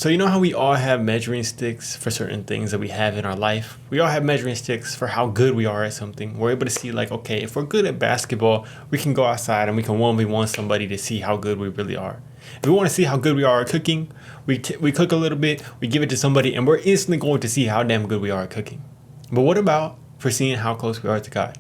So you know how we all have measuring sticks for certain things that we have in our life? We all have measuring sticks for how good we are at something. We're able to see like, okay, if we're good at basketball, we can go outside and we can 1v1 somebody to see how good we really are. If we want to see how good we are at cooking, we cook a little bit, we give it to somebody, and we're instantly going to see how damn good we are at cooking. But what about for seeing how close we are to God?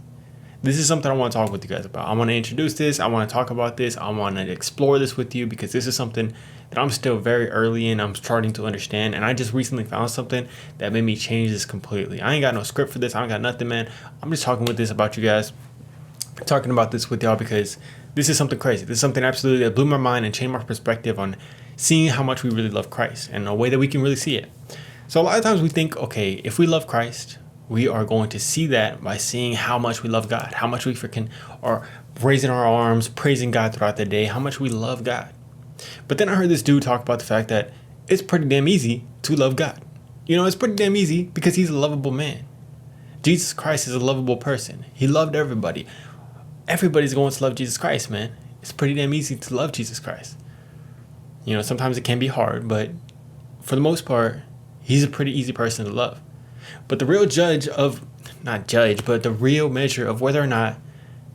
This is something I want to talk with you guys about. I want to introduce this. I want to talk about this. I want to explore this with you because this is something that I'm still very early in. I'm starting to understand. And I just recently found something that made me change this completely. I ain't got no script for this. I ain't got nothing, man. I'm just talking with this about you guys. Talking about this with y'all because this is something crazy. This is something absolutely that blew my mind and changed my perspective on seeing how much we really love Christ and a way that we can really see it. So a lot of times we think, okay, if we love Christ, we are going to see that by seeing how much we love God, how much we freaking are raising our arms, praising God throughout the day, how much we love God. But then I heard this dude talk about the fact that it's pretty damn easy to love God. You know, it's pretty damn easy because he's a lovable man. Jesus Christ is a lovable person. He loved everybody. Everybody's going to love Jesus Christ, man. It's pretty damn easy to love Jesus Christ. You know, sometimes it can be hard, but for the most part, he's a pretty easy person to love. But the real the real measure of whether or not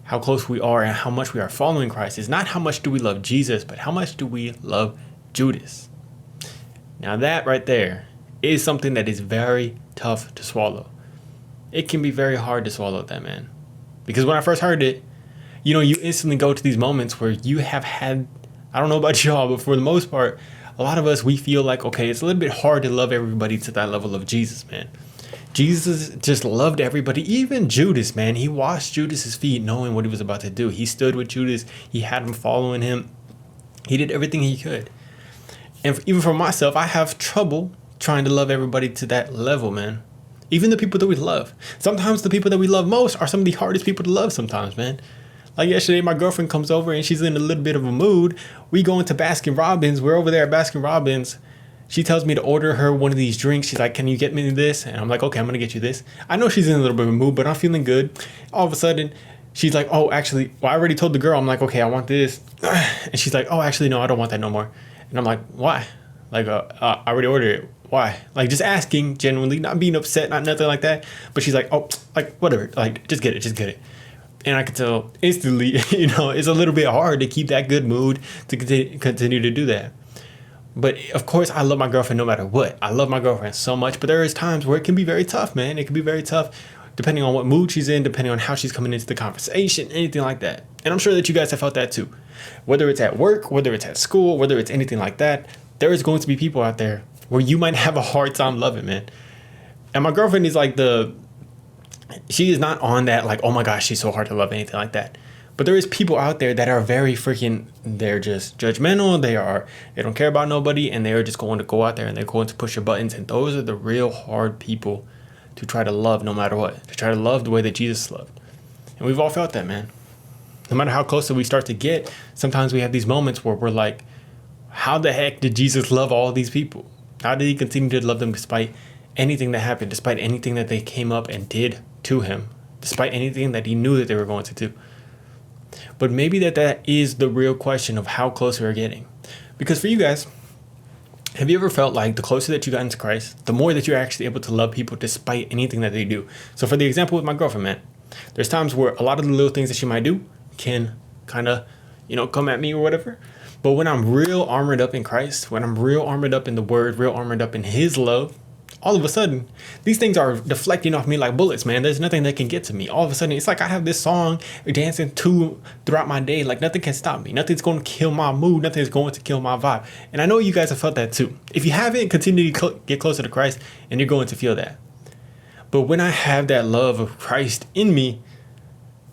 how close we are and how much we are following Christ is not how much do we love Jesus, but how much do we love Judas. Now that right there is something that is very tough to swallow. It can be very hard to swallow that, man. Because when I first heard it, you know, you instantly go to these moments where you have had, I don't know about y'all, but for the most part, a lot of us, we feel like, okay, it's a little bit hard to love everybody to that level of Jesus, man. Jesus just loved everybody, even Judas, man. He washed Judas's feet knowing what he was about to do. He stood with Judas. He had him following him. He did everything he could. And even for myself, I have trouble trying to love everybody to that level, man. Even the people that we love. Sometimes the people that we love most are some of the hardest people to love sometimes, man. Like yesterday, my girlfriend comes over and she's in a little bit of a mood. We go into Baskin Robbins. We're over there at Baskin Robbins. She tells me to order her one of these drinks. She's like, can you get me this? And I'm like, okay, I'm going to get you this. I know she's in a little bit of a mood, but I'm feeling good. All of a sudden, she's like, oh, actually, well, I already told the girl, I'm like, okay, I want this. And she's like, oh, actually, no, I don't want that no more. And I'm like, why? Like, I already ordered it. Why? Like, just asking, genuinely, not being upset, not nothing like that. But she's like, oh, like, whatever. Like, just get it. And I could tell instantly, you know, it's a little bit hard to keep that good mood to continue to do that. But of course, I love my girlfriend no matter what. I love my girlfriend so much, but there is times where it can be very tough, man. It can be very tough depending on what mood she's in, depending on how she's coming into the conversation, anything like that. And I'm sure that you guys have felt that too. Whether it's at work, whether it's at school, whether it's anything like that, there is going to be people out there where you might have a hard time loving, man. And my girlfriend is like she is not on that like, oh my gosh, she's so hard to love, anything like that. But there is people out there that are very they're just judgmental. They don't care about nobody, and they're just going to go out there and they're going to push your buttons. And those are the real hard people to try to love no matter what, to try to love the way that Jesus loved. And we've all felt that, man. No matter how close we start to get, sometimes we have these moments where we're like, how the heck did Jesus love all these people? How did he continue to love them despite anything that happened, despite anything that they came up and did to him, despite anything that he knew that they were going to do? But maybe that is the real question of how close we're getting. Because for you guys, have you ever felt like the closer that you got into Christ, the more that you're actually able to love people despite anything that they do? So for the example with my girlfriend, man, there's times where a lot of the little things that she might do can kind of, you know, come at me or whatever. But when I'm real armored up in Christ, when I'm real armored up in the word, real armored up in his love, all of a sudden, these things are deflecting off me like bullets, man. There's nothing that can get to me. All of a sudden, it's like I have this song dancing to throughout my day. Like nothing can stop me. Nothing's going to kill my mood. Nothing's going to kill my vibe. And I know you guys have felt that too. If you haven't, continue to get closer to Christ and you're going to feel that. But when I have that love of Christ in me,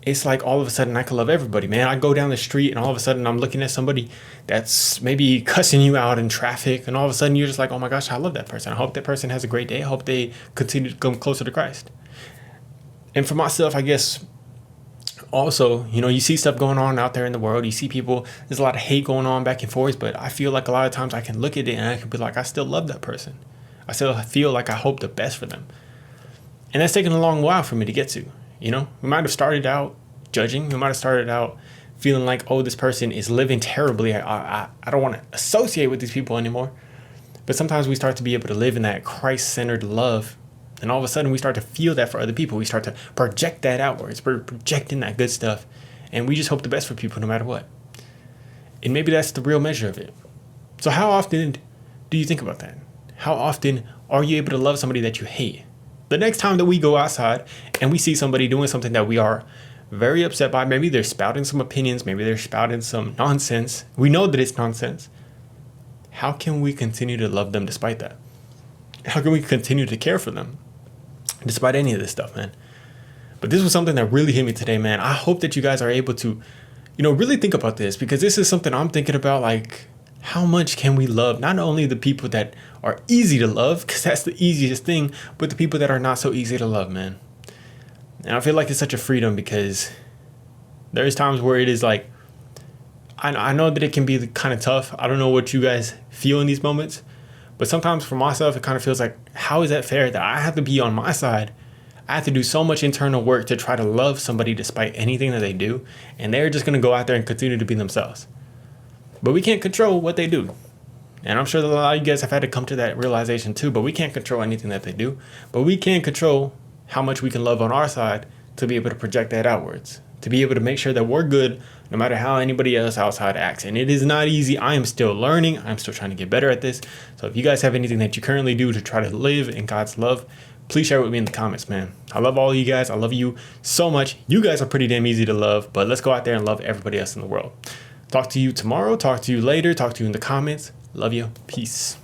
it's like all of a sudden I can love everybody, man. I go down the street and all of a sudden I'm looking at somebody that's maybe cussing you out in traffic. And all of a sudden you're just like, oh my gosh, I love that person. I hope that person has a great day. I hope they continue to come closer to Christ. And for myself, I guess also, you know, you see stuff going on out there in the world. You see people, there's a lot of hate going on back and forth. But I feel like a lot of times I can look at it and I can be like, I still love that person. I still feel like I hope the best for them. And that's taken a long while for me to get to. You know, we might have started out judging. We might have started out feeling like, oh, this person is living terribly. I don't want to associate with these people anymore. But sometimes we start to be able to live in that Christ-centered love. And all of a sudden we start to feel that for other people. We start to project that outwards. We're projecting that good stuff. And we just hope the best for people no matter what. And maybe that's the real measure of it. So how often do you think about that? How often are you able to love somebody that you hate? The next time that we go outside and we see somebody doing something that we are very upset by, maybe they're spouting some opinions, maybe they're spouting some nonsense. We know that it's nonsense. How can we continue to love them despite that? How can we continue to care for them despite any of this stuff, man? But this was something that really hit me today, man. I hope that you guys are able to, really think about this, because this is something I'm thinking about, like, how much can we love not only the people that are easy to love, because that's the easiest thing, but the people that are not so easy to love, man. And I feel like it's such a freedom, because there's times where it is like, I know that it can be kind of tough. I don't know what you guys feel in these moments, but sometimes for myself, it kind of feels like, how is that fair that I have to be on my side? I have to do so much internal work to try to love somebody despite anything that they do, and they're just going to go out there and continue to be themselves. But we can't control what they do. And I'm sure that a lot of you guys have had to come to that realization too, but we can't control anything that they do. But we can control how much we can love on our side to be able to project that outwards, to be able to make sure that we're good no matter how anybody else outside acts. And it is not easy. I am still learning. I'm still trying to get better at this. So if you guys have anything that you currently do to try to live in God's love, please share it with me in the comments, man. I love all of you guys. I love you so much. You guys are pretty damn easy to love, but let's go out there and love everybody else in the world. Talk to you tomorrow. Talk to you later. Talk to you in the comments. Love you. Peace.